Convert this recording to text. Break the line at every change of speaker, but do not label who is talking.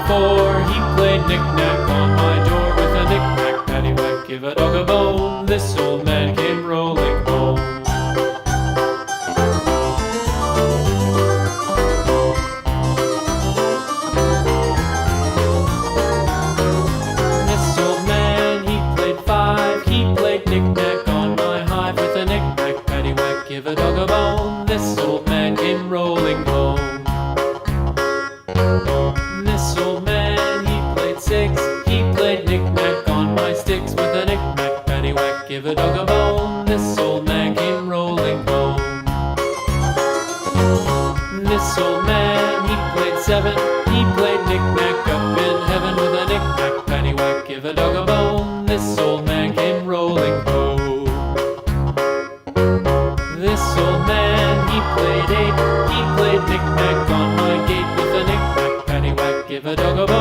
4, he played knick-knack on my door with a knick-knack, paddywhack, give a dog a bone. This old man came rolling home. This old man, he played 5, he played knick-knack on my hive with a knick-knack, paddywhack, give a dog a bone. This old man came rolling home. This old man, he played 6, he played knick-knack on my sticks with a knick-knack, paddywhack, give a dog a bone. This old man came rolling home. This old man, he played 7, he played knick-knack up in heaven with a knick-knack, paddywhack, give a dog a bone. This old man came rolling home. This old man, he played 8, he played knick-knack on my gate with a knick-knack, paddywhack, give a dog a bone.